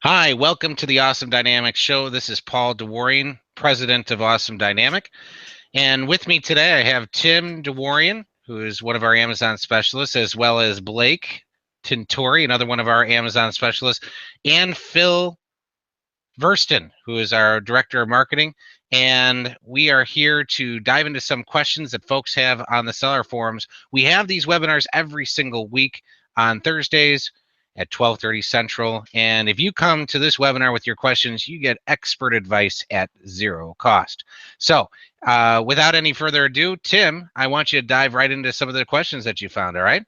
Hi, welcome to the Awesome Dynamic Show. This is Paul DeWarian, president of Awesome Dynamic. And with me today, I have Tim DeWarian, who is one of our Amazon specialists, as well as Blake Tintori, another one of our Amazon specialists, and Phil Verston, who is our director of marketing. And we are here to dive into some questions that folks have on the seller forums. We have these webinars every single week on Thursdays at 12:30 Central. And if you come to this webinar with your questions, you get expert advice at zero cost. So without any further ado, Tim, I want you to dive right into some of the questions that you found, all right?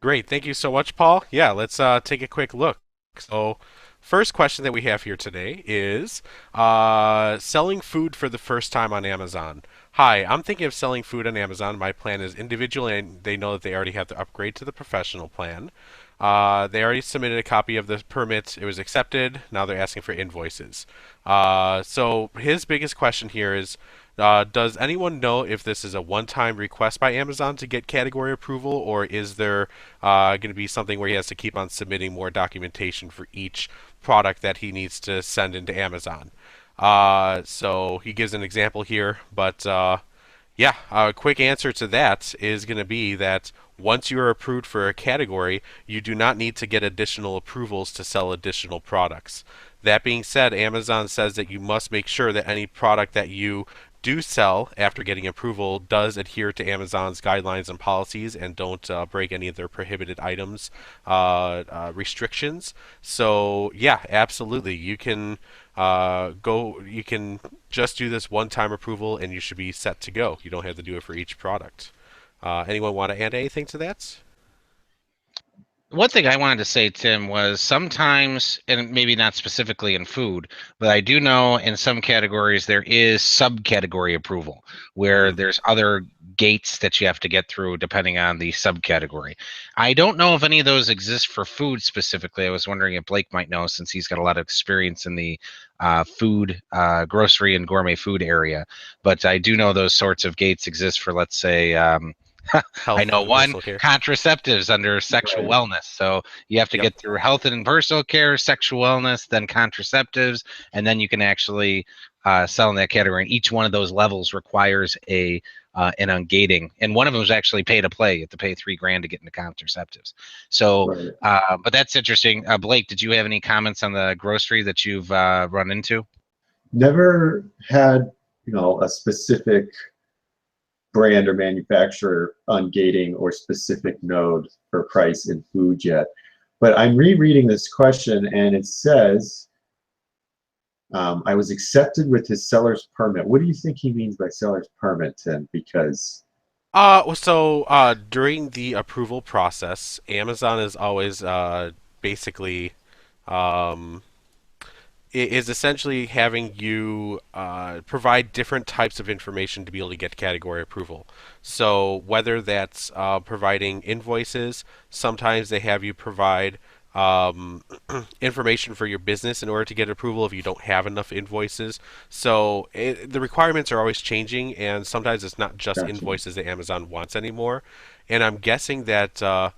Great. Thank you so much, Paul. Yeah, let's take a quick look. So, first question that we have here today is selling food for the first time on Amazon. Hi, I'm thinking of selling food on Amazon. My plan is individual, and they know that they already have to upgrade to the professional plan. They already submitted a copy of the permit. It was accepted. Now they're asking for invoices. So his biggest question here is, does anyone know if this is a one-time request by Amazon to get category approval, or is there going to be something where he has to keep on submitting more documentation for each product that he needs to send into Amazon? So he gives an example here, but yeah, a quick answer to that is going to be that once you are approved for a category, you do not need to get additional approvals to sell additional products. That being said, Amazon says that you must make sure that any product that you do sell after getting approval does adhere to Amazon's guidelines and policies and don't break any of their prohibited items restrictions. So yeah, absolutely, you can just do this one-time approval and you should be set to go. You don't have to do it for each product. Anyone want to add anything to that? One thing I wanted to say, Tim, was sometimes, and maybe not specifically in food, but I do know in some categories there is subcategory approval where Mm. there's other gates that you have to get through depending on the subcategory. I don't know if any of those exist for food specifically. I was wondering if Blake might know since he's got a lot of experience in the food, grocery, and gourmet food area. But I do know those sorts of gates exist for, let's say, I Health know and one, personal care. contraceptives under sexual Right. wellness. So you have to Yep. get through health and personal care, sexual wellness, then contraceptives, and then you can actually sell in that category. And each one of those levels requires a an ungating, and one of them is actually pay to play. You have to pay $3,000 to get into contraceptives. So, Right. but that's interesting. Blake, did you have any comments on the grocery that you've run into? Never had, a specific brand or manufacturer ungating or specific node for price in food yet. But I'm rereading this question and it says, I was accepted with his seller's permit. What do you think he means by seller's permit, Tim? Because, During the approval process, Amazon is always basically um, is essentially having you provide different types of information to be able to get category approval. So whether that's providing invoices, sometimes they have you provide um, information for your business in order to get approval if you don't have enough invoices. So the requirements are always changing, and sometimes it's not just gotcha. invoices that Amazon wants anymore. And I'm guessing that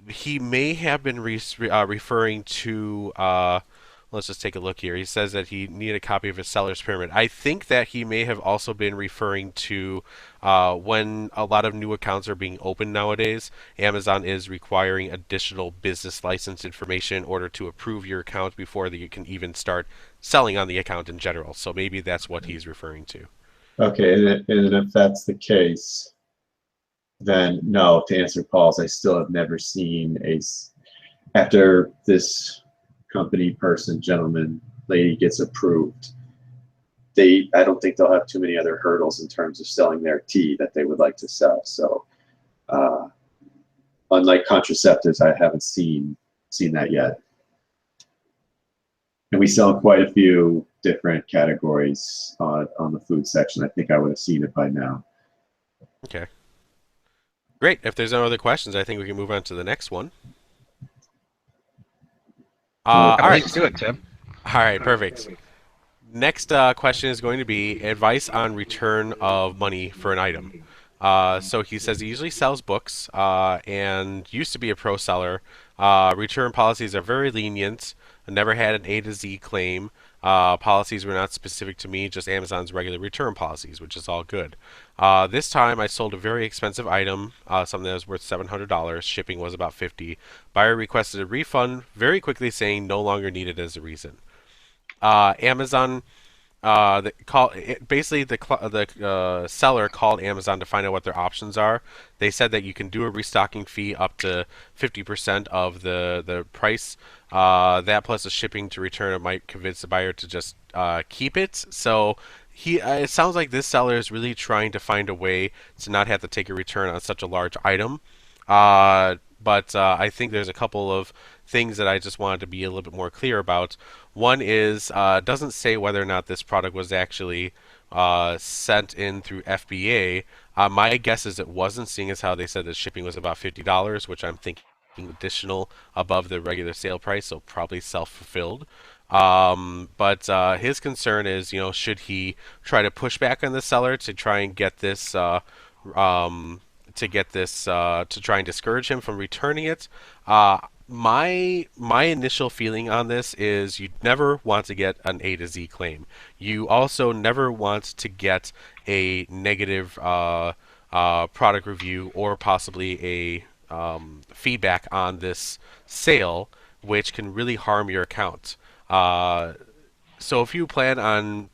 he may have been referring to. Let's just take a look here. He says that he needed a copy of his seller's permit. I think that he may have also been referring to when a lot of new accounts are being opened nowadays. Amazon is requiring additional business license information in order to approve your account before you can even start selling on the account in general. So maybe that's what he's referring to. Okay, and if that's the case, then no, to answer Paul's, I still have never seen after this company person, gentleman, lady gets approved, I don't think they'll have too many other hurdles in terms of selling their tea that they would like to sell. So uh, unlike contraceptives, I haven't seen that yet. And we sell quite a few different categories on the food section. I think I would have seen it by now. Okay. Great. If there's no other questions, I think we can move on to the next one. All right. Please do it, Tim. All right. Perfect. Next question is going to be advice on return of money for an item. So he says he usually sells books and used to be a pro seller. Return policies are very lenient. I never had an A to Z claim. Policies were not specific to me, just Amazon's regular return policies, which is all good. This time I sold a very expensive item, something that was worth $700. Shipping was about $50. Buyer requested a refund very quickly, saying no longer needed as a reason. Amazon basically the seller called Amazon to find out what their options are. They said that you can do a restocking fee up to 50% of the price. That plus the shipping to return it might convince the buyer to just keep it. So it sounds like this seller is really trying to find a way to not have to take a return on such a large item. But I think there's a couple of things that I just wanted to be a little bit more clear about. One is doesn't say whether or not this product was actually sent in through FBA. My guess is it wasn't, seeing as how they said that shipping was about $50, which I'm thinking additional above the regular sale price, so probably self-fulfilled. But his concern is, should he try to push back on the seller to try and get this to try and discourage him from returning it. My initial feeling on this is you never want to get an A to Z claim. You also never want to get a negative product review or possibly a feedback on this sale, which can really harm your account. So if you plan on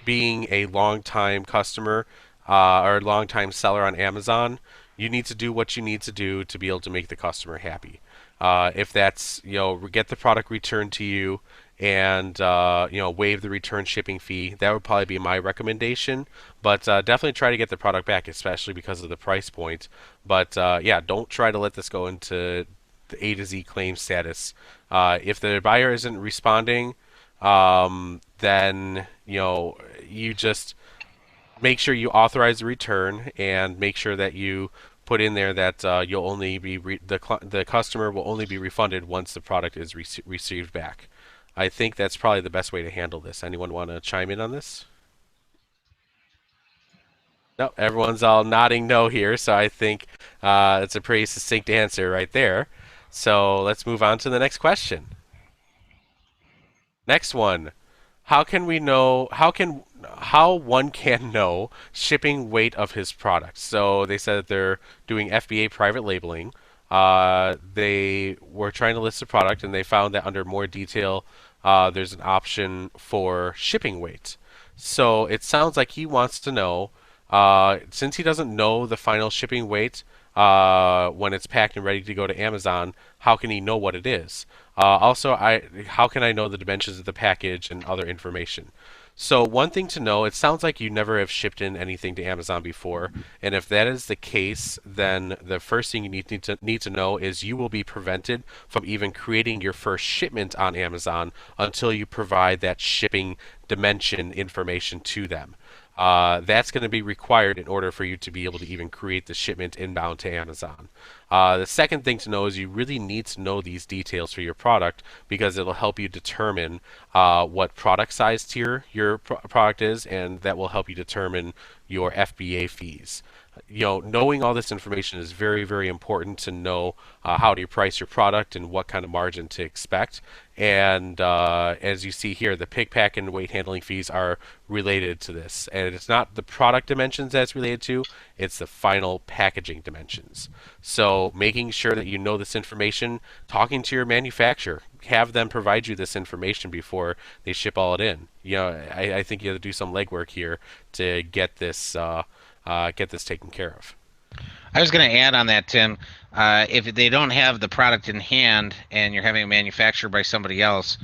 being a long-time customer or a long-time seller on Amazon, you need to do what you need to do to be able to make the customer happy. If that's, get the product returned to you and, waive the return shipping fee, that would probably be my recommendation. But definitely try to get the product back, especially because of the price point. But yeah, don't try to let this go into the A to Z claim status. If the buyer isn't responding, then, you just make sure you authorize the return and make sure that you put in there that you'll only be the customer will only be refunded once the product is received back. I think that's probably the best way to handle this. Anyone want to chime in on this? No, everyone's all nodding no here, so I think it's a pretty succinct answer right there. So let's move on to the next question. Next one. How one can know shipping weight of his product? So they said that they're doing FBA private labeling. They were trying to list the product and they found that under more detail, there's an option for shipping weight. So it sounds like he wants to know, since he doesn't know the final shipping weight when it's packed and ready to go to Amazon, how can he know what it is? Also, how can I know the dimensions of the package and other information? So one thing to know, it sounds like you never have shipped in anything to Amazon before, and if that is the case, then the first thing you need to know is you will be prevented from even creating your first shipment on Amazon until you provide that shipping dimension information to them. That's going to be required in order for you to be able to even create the shipment inbound to Amazon. The second thing to know is you really need to know these details for your product because it'll help you determine what product size tier your product is, and that will help you determine your FBA fees. Knowing all this information is very, very important to know how to price your product and what kind of margin to expect. And as you see here, the pick, pack, and weight handling fees are related to this. And it's not the product dimensions that's related to, it's the final packaging dimensions. So making sure that you know this information, talking to your manufacturer, have them provide you this information before they ship all it in. I think you have to do some legwork here to get this taken care of. I was going to add on that, Tim. If they don't have the product in hand and you're having it manufactured by somebody else,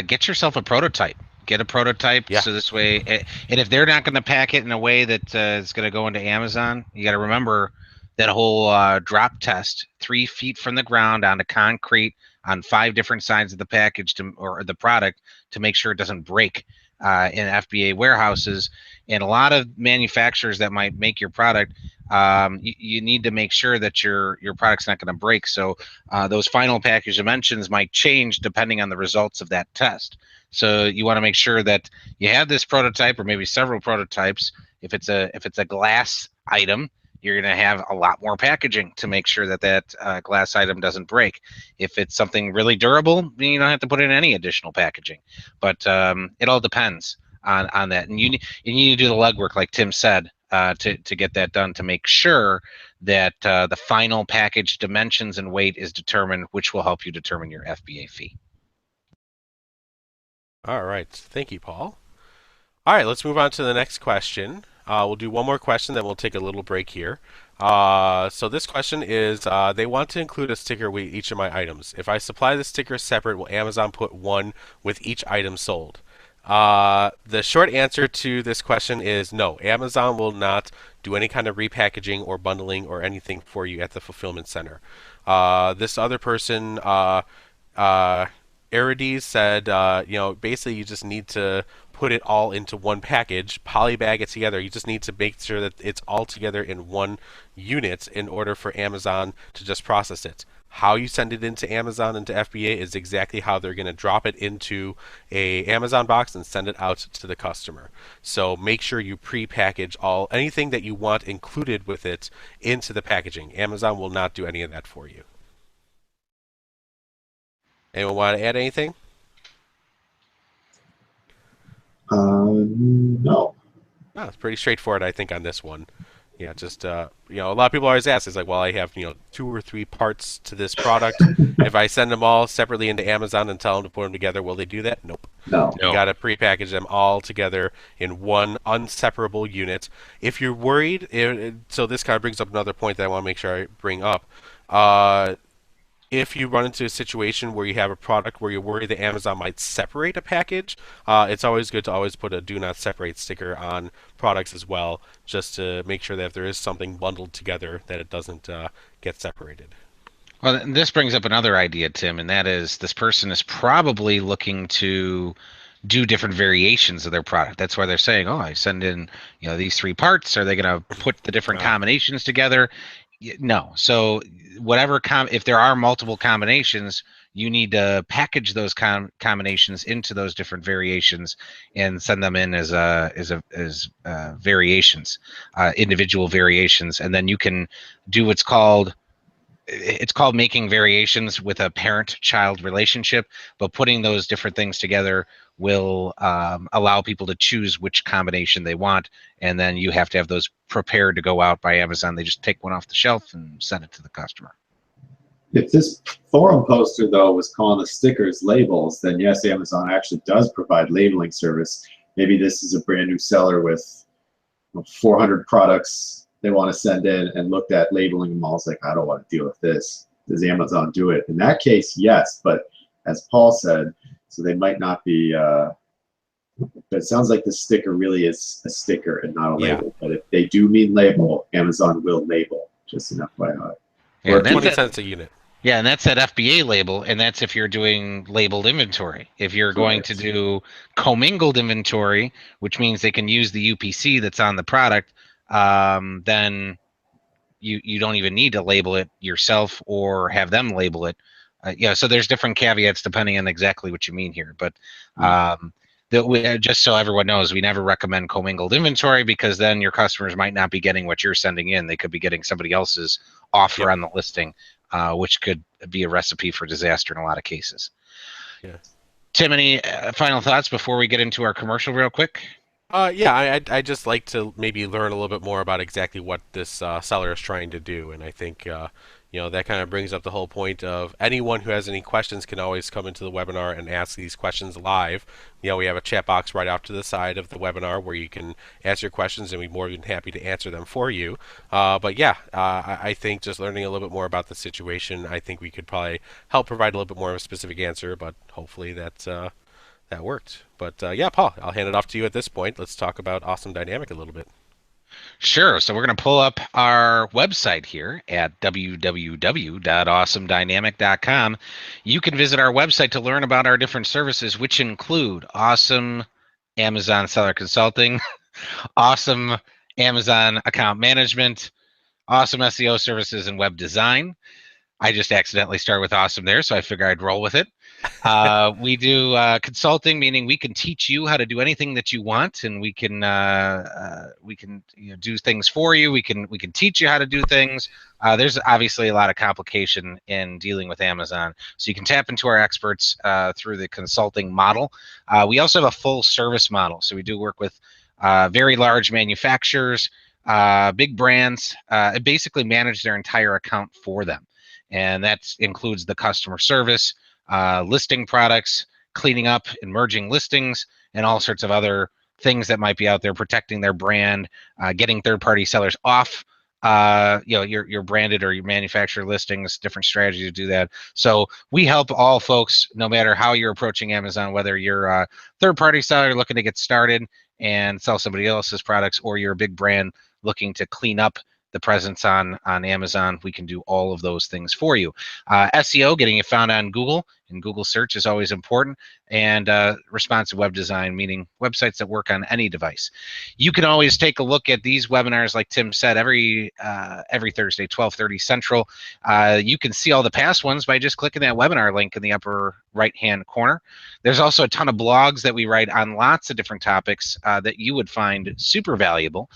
get yourself a prototype. Get a prototype, Yeah. so this way, and if they're not going to pack it in a way that is going to go into Amazon, you got to remember that whole drop test, 3 feet from the ground onto concrete on 5 different sides of the package or the product to make sure it doesn't break in FBA warehouses. And a lot of manufacturers that might make your product, you need to make sure that your product's not going to break. So those final package dimensions might change depending on the results of that test. So you want to make sure that you have this prototype or maybe several prototypes. If it's a glass item, you're going to have a lot more packaging to make sure that that glass item doesn't break. If it's something really durable, then you don't have to put in any additional packaging. But it all depends on that, and you need to do the legwork, like Tim said, to get that done, to make sure that the final package dimensions and weight is determined, which will help you determine your FBA fee. All right. Thank you, Paul. All right, let's move on to the next question. We'll do one more question, then we'll take a little break here. So this question is, they want to include a sticker with each of my items. If I supply the sticker separate, will Amazon put one with each item sold? The short answer to this question is no. Amazon will not do any kind of repackaging or bundling or anything for you at the fulfillment center. This other person, Arides, said, basically you just need to put it all into one package, polybag it together. You just need to make sure that it's all together in one unit in order for Amazon to just process it. How you send it into Amazon and to FBA is exactly how they're going to drop it into a Amazon box and send it out to the customer. So make sure you pre-package anything that you want included with it into the packaging. Amazon will not do any of that for you. Anyone want to add anything? No. Oh, it's pretty straightforward, I think, on this one. Yeah, just a lot of people always ask, is like, well, I have 2 or 3 parts to this product. If I send them all separately into Amazon and tell them to put them together, will they do that? Nope. No. You got to prepackage them all together in one unseparable unit. If you're worried, so this kind of brings up another point that I want to make sure I bring up. If you run into a situation where you have a product where you're worried that Amazon might separate a package, it's always good to always put a do not separate sticker on products as well, just to make sure that if there is something bundled together that it doesn't get separated. Well, this brings up another idea, Tim, and that is this person is probably looking to do different variations of their product. That's why they're saying, oh, I send in these 3 parts. Are they going to put the different combinations together? No. So whatever if there are multiple combinations, you need to package those combinations into those different variations and send them in as variations, individual variations, and then you can do what's called making variations with a parent-child relationship, but putting those different things together will allow people to choose which combination they want, and then you have to have those prepared to go out by Amazon. They just take one off the shelf and send it to the customer. If this forum poster, though, was calling the stickers labels, then yes, Amazon actually does provide labeling service. Maybe this is a brand new seller with 400 products they want to send in and looked at labeling them all. It's like, I don't want to deal with this. Does Amazon do it? In that case, yes. But as Paul said, so they might not be, but it sounds like the sticker really is a sticker and not a label. Yeah. But if they do mean label, Amazon will label, just an FYI. Yeah, 20 cents a unit. Yeah, and that's that FBA label, and that's if you're doing labeled inventory. If you're going to do commingled inventory, which means they can use the UPC that's on the product, then you don't even need to label it yourself or have them label it. So there's different caveats depending on exactly what you mean here. But just so everyone knows, we never recommend commingled inventory, because then your customers might not be getting what you're sending in. They could be getting somebody else's offer on the listing, which could be a recipe for disaster in a lot of cases. Yeah. Tim, any final thoughts before we get into our commercial real quick? I'd just like to maybe learn a little bit more about exactly what this seller is trying to do, and I think that kind of brings up the whole point of anyone who has any questions can always come into the webinar and ask these questions live. We have a chat box right off to the side of the webinar where you can ask your questions, and we're more than happy to answer them for you. I think just learning a little bit more about the situation, I think we could probably help provide a little bit more of a specific answer, but hopefully that worked. But Paul, I'll hand it off to you at this point. Let's talk about Awesome Dynamic a little bit. Sure. So we're going to pull up our website here at www.awesomedynamic.com. You can visit our website to learn about our different services, which include Awesome Amazon Seller Consulting, Awesome Amazon Account Management, Awesome SEO Services, and Web Design. I just accidentally started with Awesome there, so I figured I'd roll with it. We do consulting, meaning we can teach you how to do anything that you want, and we can do things for you. We can teach you how to do things. There's obviously a lot of complication in dealing with Amazon, so you can tap into our experts through the consulting model. We also have a full service model, so we do work with very large manufacturers, big brands, and basically manage their entire account for them, and that includes the customer service, listing products, cleaning up and merging listings, and all sorts of other things that might be out there, protecting their brand, getting third-party sellers off your branded or your manufacturer listings, different strategies to do that. So we help all folks, no matter how you're approaching Amazon, whether you're a third-party seller looking to get started and sell somebody else's products, or you're a big brand looking to clean up the presence on Amazon. We can do all of those things for you. SEO, getting you found on Google, and Google search is always important, and responsive web design, meaning websites that work on any device. You can always take a look at these webinars, like Tim said, every Thursday, 12:30 Central. You can see all the past ones by just clicking that webinar link in the upper right-hand corner. There's also a ton of blogs that we write on lots of different topics that you would find super valuable.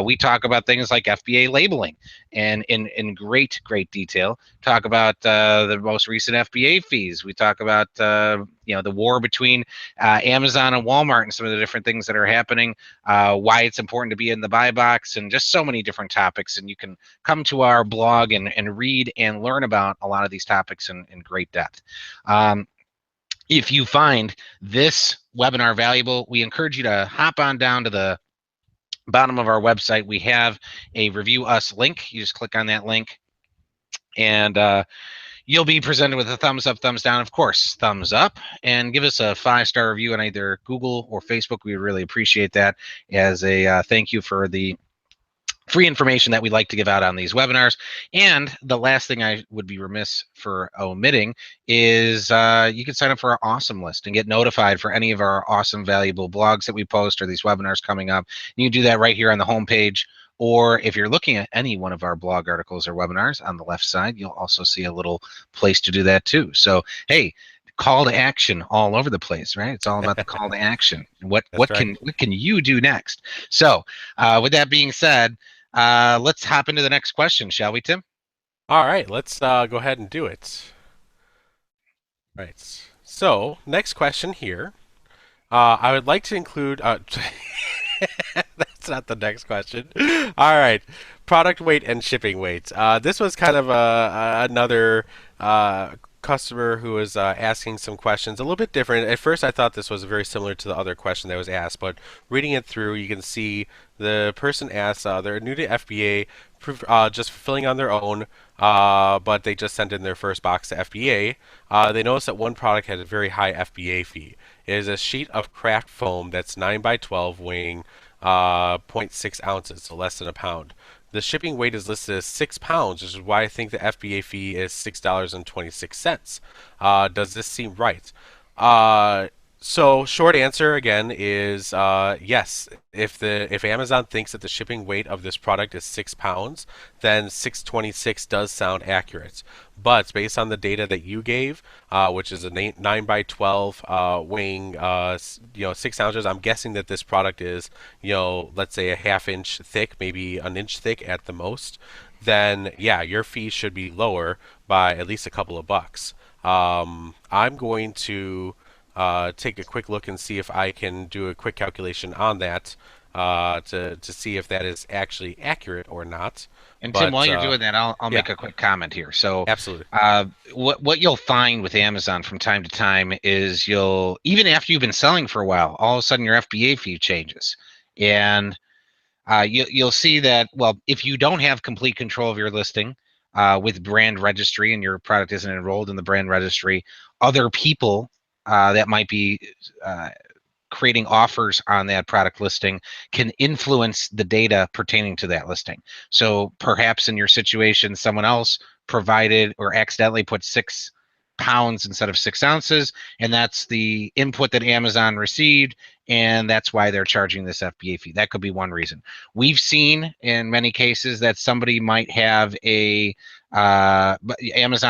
We talk about things like FBA labeling, and in great detail. Talk about the most recent FBA fees. We talk about the war between Amazon and Walmart and some of the different things that are happening, why it's important to be in the buy box, and just so many different topics. And you can come to our blog and read and learn about a lot of these topics in great depth. If you find this webinar valuable, we encourage you to hop on down to the bottom of our website. We have a Review Us link. You just click on that link, and you'll be presented with a thumbs up, thumbs down, of course, thumbs up, and give us a 5-star review on either Google or Facebook. We would really appreciate that as a thank you for the free information that we like to give out on these webinars. And the last thing I would be remiss for omitting is you can sign up for our awesome list and get notified for any of our awesome, valuable blogs that we post or these webinars coming up. You can do that right here on the homepage. Or if you're looking at any one of our blog articles or webinars on the left side, you'll also see a little place to do that too. So, hey, call to action all over the place, right? It's all about the call to action. What can you do next? So, with that being said, let's hop into the next question, shall we, Tim? All right, let's go ahead and do it. Right. So, next question here. I would like to include. That's not the next question. All right, product weight and shipping weight. This was kind of another customer who was asking some questions, a little bit different. At first, I thought this was very similar to the other question that was asked, but reading it through, you can see the person asked, they're new to FBA, just fulfilling on their own, but they just sent in their first box to FBA. They noticed that one product had a very high FBA fee. It is a sheet of craft foam that's 9x12, weighing 0.6 ounces, so less than a pound. The shipping weight is listed as 6 pounds, which is why I think the FBA fee is $6.26. Does this seem right? So short answer again is yes. If Amazon thinks that the shipping weight of this product is 6 pounds, then 626 does sound accurate. But based on the data that you gave, which is a 9x12 weighing 6 ounces, I'm guessing that this product is let's say a half-inch thick, maybe an inch thick at the most. Then yeah, your fee should be lower by at least a couple of bucks. I'm going to take a quick look and see if I can do a quick calculation on that to see if that is actually accurate or not. And Tim, while you're doing that, I'll make a quick comment here. So absolutely, what you'll find with Amazon from time to time is even after you've been selling for a while, all of a sudden your FBA fee changes, and you'll see that, well, if you don't have complete control of your listing with brand registry and your product isn't enrolled in the brand registry, other people that might be creating offers on that product listing can influence the data pertaining to that listing. So perhaps in your situation, someone else provided or accidentally put 6 pounds instead of 6 ounces, and that's the input that Amazon received, and that's why they're charging this FBA fee. That could be one reason. We've seen in many cases that somebody might have Amazon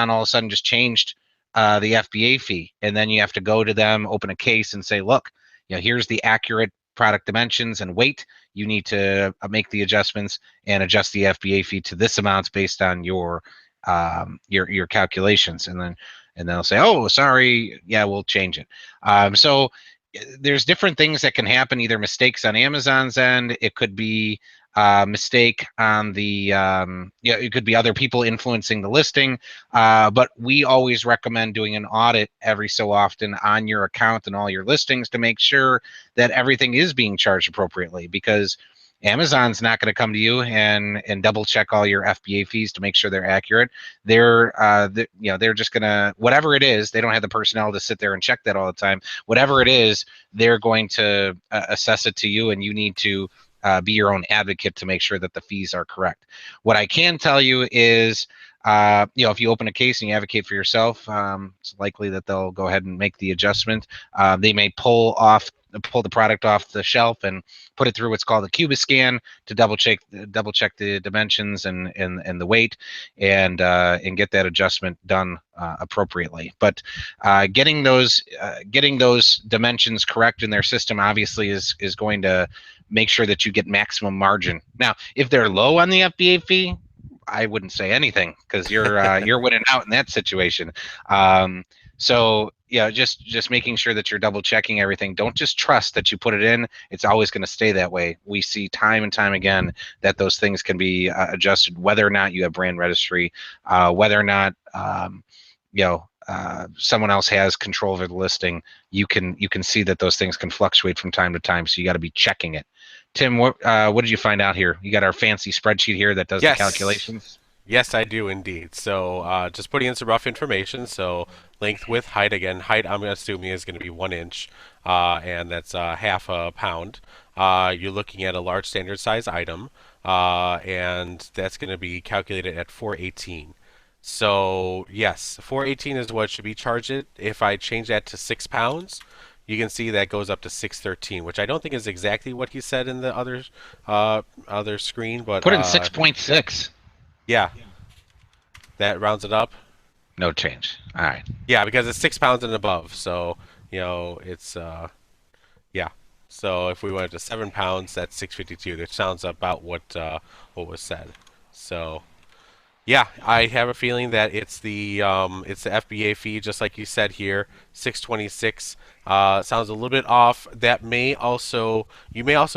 all of a sudden just changed the FBA fee, and then you have to go to them, open a case, and say, look, here's the accurate product dimensions and weight. You need to make the adjustments and adjust the FBA fee to this amount based on your calculations, and then they'll say, oh, sorry, yeah, we'll change it. So there's different things that can happen, either mistakes on Amazon's end. It could be mistake on the it could be other people influencing the listing, but we always recommend doing an audit every so often on your account and all your listings to make sure that everything is being charged appropriately, because Amazon's not going to come to you and double check all your FBA fees to make sure they're accurate. They're just going to, whatever it is, they don't have the personnel to sit there and check that all the time. Whatever it is, they're going to assess it to you, and you need to be your own advocate to make sure that the fees are correct. What I can tell you is, if you open a case and you advocate for yourself, it's likely that they'll go ahead and make the adjustment. They may pull the product off the shelf and put it through what's called a Cubiscan to double check the dimensions and the weight, and get that adjustment done appropriately. But getting those dimensions correct in their system obviously is going to make sure that you get maximum margin. Now, if they're low on the FBA fee, I wouldn't say anything, because you're winning out in that situation. So just making sure that you're double checking everything. Don't just trust that you put it in. It's always going to stay that way. We see time and time again that those things can be adjusted, whether or not you have brand registry, whether or not someone else has control over the listing. You can see that those things can fluctuate from time to time, so you got to be checking it. Tim, what did you find out here? You got our fancy spreadsheet here that does the calculations? Yes, I do indeed. So just putting in some rough information. So length, width, height. Again, height I'm assuming is going to be 1 inch, and that's half a pound. You're looking at a large standard size item, and that's going to be calculated at 418. So yes, 418 is what should be charged. If I change that to 6 pounds, you can see that goes up to 613, which I don't think is exactly what he said in the other screen, but put in 6.6. Yeah, that rounds it up. No change. All right. Yeah, because it's 6 pounds and above, so it's yeah. So if we went to 7 pounds, that's 652. That sounds about what was said. So. Yeah, I have a feeling that it's the FBA fee, just like you said here, 626. Sounds a little bit off. You may also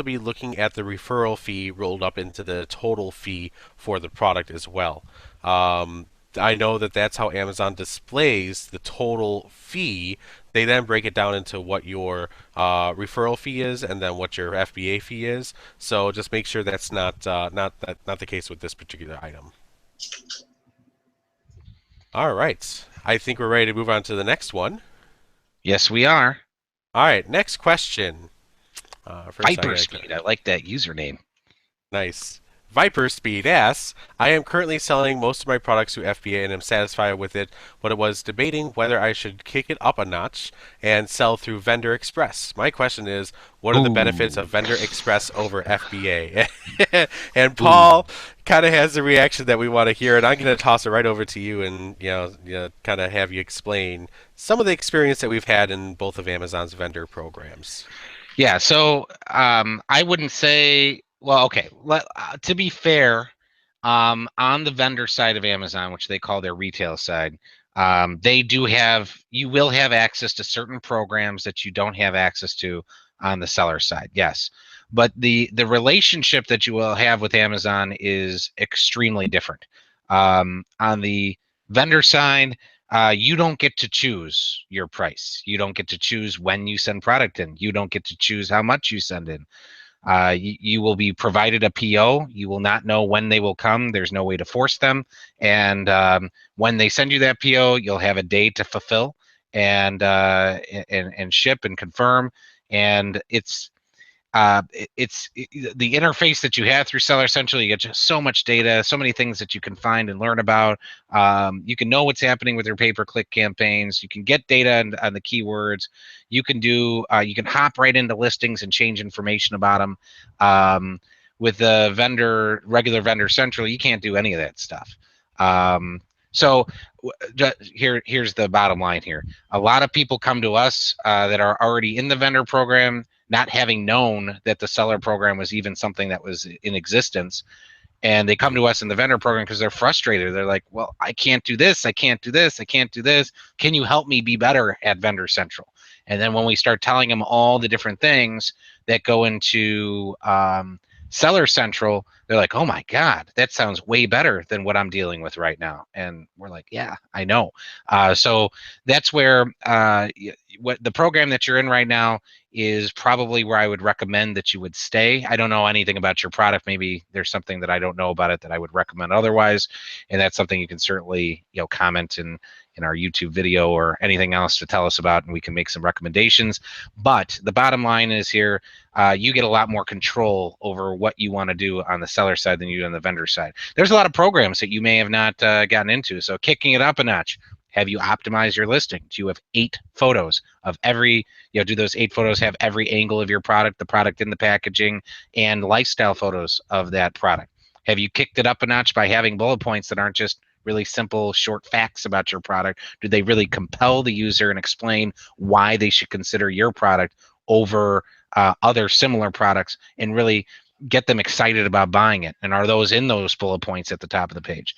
be looking at the referral fee rolled up into the total fee for the product as well. I know that that's how Amazon displays the total fee. They then break it down into what your referral fee is and then what your FBA fee is. So just make sure that's not the case with this particular item. All right. I think we're ready to move on to the next one. Yes, we are. All right. Next question. Viper Speed. I like that username. Nice. Viper Speed asks, I am currently selling most of my products through FBA and am satisfied with it, but I was debating whether I should kick it up a notch and sell through Vendor Express. My question is, what are the benefits of Vendor Express over FBA? And Paul kind of has the reaction that we want to hear, and I'm going to toss it right over to you and kind of have you explain some of the experience that we've had in both of Amazon's vendor programs. Yeah, so I wouldn't say. Well, okay. To be fair, on the vendor side of Amazon, which they call their retail side, you will have access to certain programs that you don't have access to on the seller side. Yes, but the relationship that you will have with Amazon is extremely different. On the vendor side, you don't get to choose your price. You don't get to choose when you send product in. You don't get to choose how much you send in. You will be provided a PO. You will not know when they will come. There's no way to force them. And when they send you that PO, you'll have a day to fulfill and ship and confirm. And it's the interface that you have through Seller Central. You get just so much data, so many things that you can find and learn about. You can know what's happening with your pay-per-click campaigns. You can get data on the keywords. You can hop right into listings and change information about them. With the regular Vendor Central, you can't do any of that stuff. So here's the bottom line here. A lot of people come to us that are already in the vendor program, not having known that the seller program was even something that was in existence. And they come to us in the vendor program because they're frustrated. They're like, well, I can't do this. I can't do this. I can't do this. Can you help me be better at Vendor Central? And then when we start telling them all the different things that go into Seller Central, they're like, oh my God, that sounds way better than what I'm dealing with right now. And we're like, yeah, I know. So that's where what the program that you're in right now is probably where I would recommend that you would stay. I don't know anything about your product. Maybe there's something that I don't know about it that I would recommend otherwise. And that's something you can certainly, comment in our YouTube video or anything else to tell us about, and we can make some recommendations. But the bottom line is here, you get a lot more control over what you want to do on the seller side than you do on the vendor side. There's a lot of programs that you may have not gotten into. So kicking it up a notch, have you optimized your listing? Do you have 8 photos of every, do those 8 photos have every angle of your product, the product in the packaging, and lifestyle photos of that product? Have you kicked it up a notch by having bullet points that aren't just really simple, short facts about your product? Do they really compel the user and explain why they should consider your product over other similar products and really get them excited about buying it? And are those in those bullet points at the top of the page?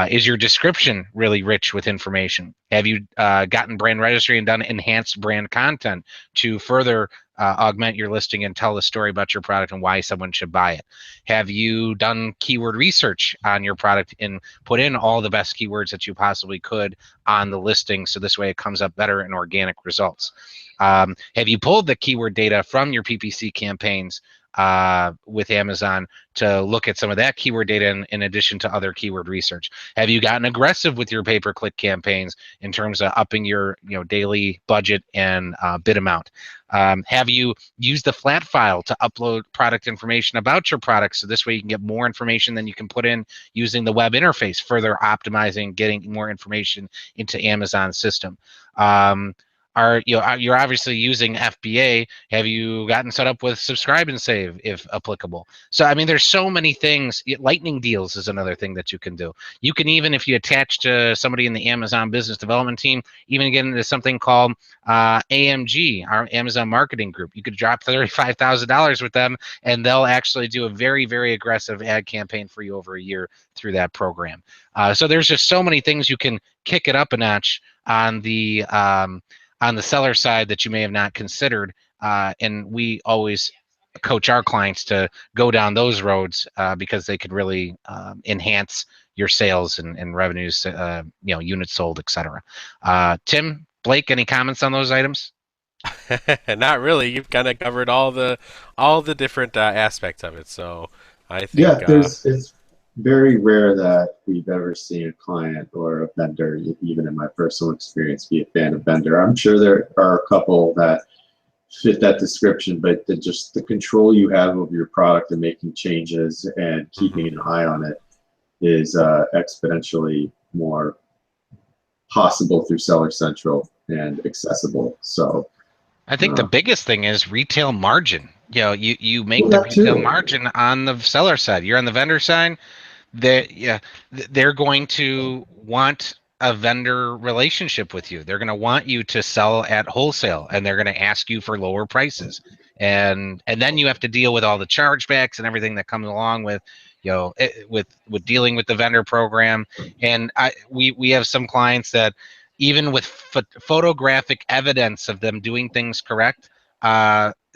Is your description really rich with information? Have you gotten brand registry and done enhanced brand content to further augment your listing and tell the story about your product and why someone should buy it? Have you done keyword research on your product and put in all the best keywords that you possibly could on the listing, so this way it comes up better in organic results? Have you pulled the keyword data from your PPC campaigns with Amazon to look at some of that keyword data in addition to other keyword research? Have you gotten aggressive with your pay-per-click campaigns in terms of upping your daily budget and bid amount? Have you used the flat file to upload product information about your product, so this way you can get more information than you can put in using the web interface, further optimizing, getting more information into Amazon's system? You're obviously using FBA. Have you gotten set up with subscribe and save if applicable? So I mean, there's so many things. Lightning deals is another thing that you can do. You can, even if you attach to somebody in the Amazon business development team, even get into something called AMG, our Amazon marketing group. You could drop $35,000 with them, and they'll actually do a very, very aggressive ad campaign for you over a year through that program. So there's just so many things you can kick it up a notch on the seller side that you may have not considered. And we always coach our clients to go down those roads because they could really enhance your sales and revenues, units sold, etc. Tim, Blake, any comments on those items? Not really. You've kind of covered all the different aspects of it. So I Yeah, think it's very rare that we've ever seen a client or a vendor, even in my personal experience, be a fan of vendor. I'm sure there are a couple that fit that description, but just the control you have of your product and making changes and keeping an eye on it is exponentially more possible through Seller Central and accessible. So I think the biggest thing is retail margin. You make well, the that retail too. margin on the seller side. You're on the vendor side. They're going to want a vendor relationship with you. They're going to want you to sell at wholesale, and they're going to ask you for lower prices. And then you have to deal with all the chargebacks and everything that comes along with with dealing with the vendor program. And we have some clients that, even with photographic evidence of them doing things correct,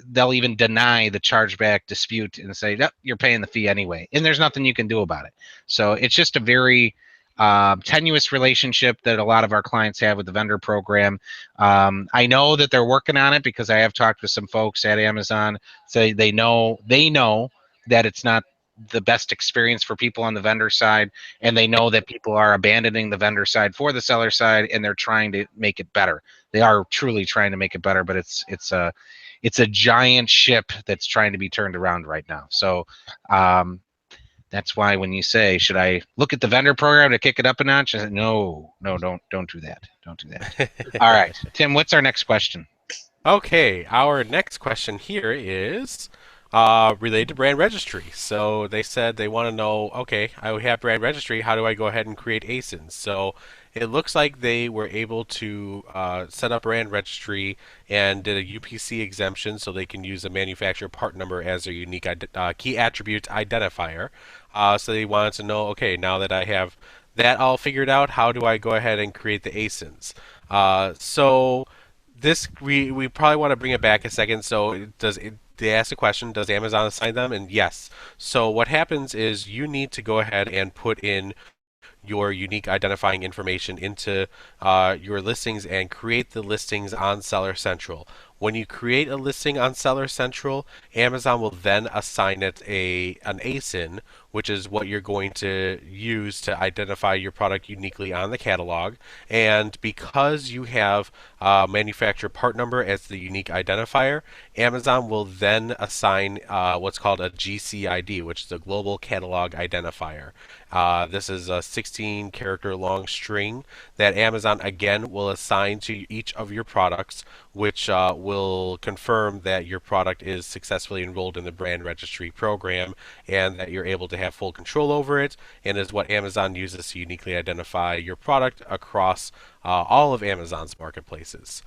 they'll even deny the chargeback dispute and say, nope, you're paying the fee anyway, and there's nothing you can do about it. So it's just a very tenuous relationship that a lot of our clients have with the vendor program. I know that they're working on it because I have talked with some folks at Amazon. Say they know that it's not the best experience for people on the vendor side, and they know that people are abandoning the vendor side for the seller side, and they're trying to make it better. They are truly trying to make it better, but it's a giant ship that's trying to be turned around right now. So that's why when you say, should I look at the vendor program to kick it up a notch? I said, no, don't do that. Don't do that. All right, Tim, what's our next question? okay. Our next question here is, related to brand registry. So they said they want to know, okay, I have brand registry. How do I go ahead and create ASINs? So it looks like they were able to set up brand registry and did a UPC exemption, so they can use a manufacturer part number as their unique key attribute identifier. So they wanted to know, okay, now that I have that all figured out, how do I go ahead and create the ASINs? So this we probably want to bring it back a second. So they asked the question, does Amazon assign them? And yes. So what happens is you need to go ahead and put in your unique identifying information into your listings and create the listings on Seller Central. When you create a listing on Seller Central, Amazon will then assign it an ASIN, which is what you're going to use to identify your product uniquely on the catalog. And because you have manufacturer part number as the unique identifier, Amazon will then assign what's called a GCID, which is a Global Catalog Identifier. This is a 16 character long string that Amazon again will assign to each of your products, which will confirm that your product is successfully enrolled in the brand registry program and that you're able to have full control over it, and is what Amazon uses to uniquely identify your product across all of Amazon's marketplaces.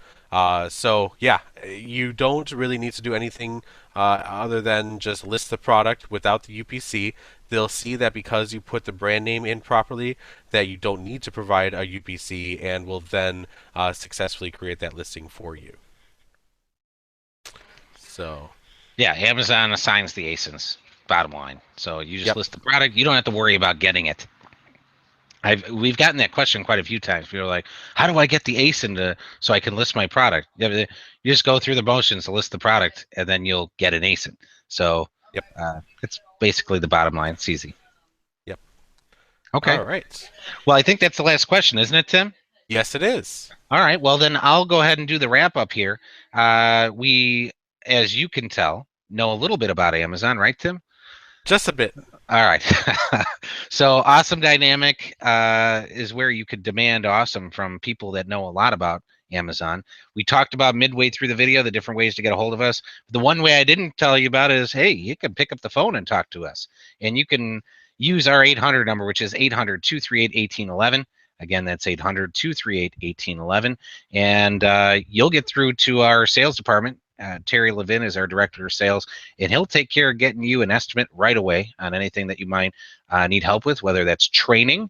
So yeah, you don't really need to do anything other than just list the product without the UPC. They'll see that because you put the brand name in properly, that you don't need to provide a UPC, and will then successfully create that listing for you. So Yeah, Amazon assigns the ASINs, bottom line. So you just Yep. list the product. You don't have to worry about getting it. We've gotten that question quite a few times. People are like, "How do I get the ASIN so I can list my product?" You just go through the motions to list the product, and then you'll get an ASIN. So Yep. it's basically the bottom line. It's easy. Yep. Okay. All right. Well, I think that's the last question, isn't it, Tim? Yes, it is. All right. Well, then I'll go ahead and do the wrap up here. We, as you can tell, know a little bit about Amazon, right, Tim? Just a bit. All right. So Awesome Dynamic is where you could demand awesome from people that know a lot about Amazon. We talked about midway through the video the different ways to get a hold of us. The one way I didn't tell you about is, hey, you can pick up the phone and talk to us. And you can use our 800 number, which is 800-238-1811. Again, that's 800-238-1811. And you'll get through to our sales department. Terry Levin is our director of sales, and he'll take care of getting you an estimate right away on anything that you might need help with, whether that's training,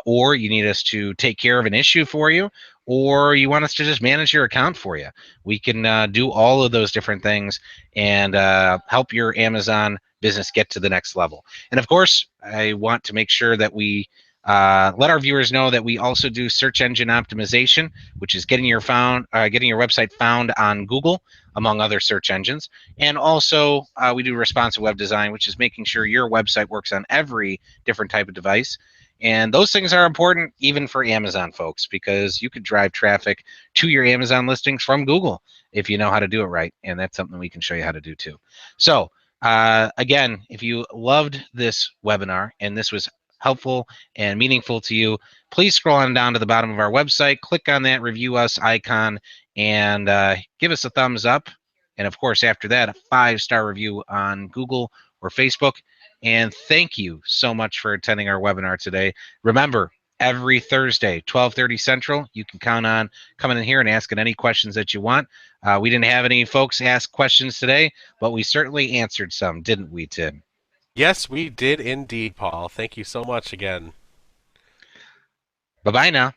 or you need us to take care of an issue for you, or you want us to just manage your account for you. We can do all of those different things and help your Amazon business get to the next level. And of course, I want to make sure that we let our viewers know that we also do search engine optimization, which is getting your website found on Google, among other search engines. And also, we do responsive web design, which is making sure your website works on every different type of device. And those things are important even for Amazon folks, because you could drive traffic to your Amazon listings from Google if you know how to do it right. And that's something we can show you how to do too. So again, if you loved this webinar and this was helpful and meaningful to you, please scroll on down to the bottom of our website, click on that review us icon, and give us a thumbs up. And of course, after that, a 5-star review on Google or Facebook. And thank you so much for attending our webinar today. Remember, every Thursday, 12:30 Central, you can count on coming in here and asking any questions that you want. We didn't have any folks ask questions today, but we certainly answered some, didn't we, Tim? Yes, we did indeed, Paul. Thank you so much again. Bye-bye now.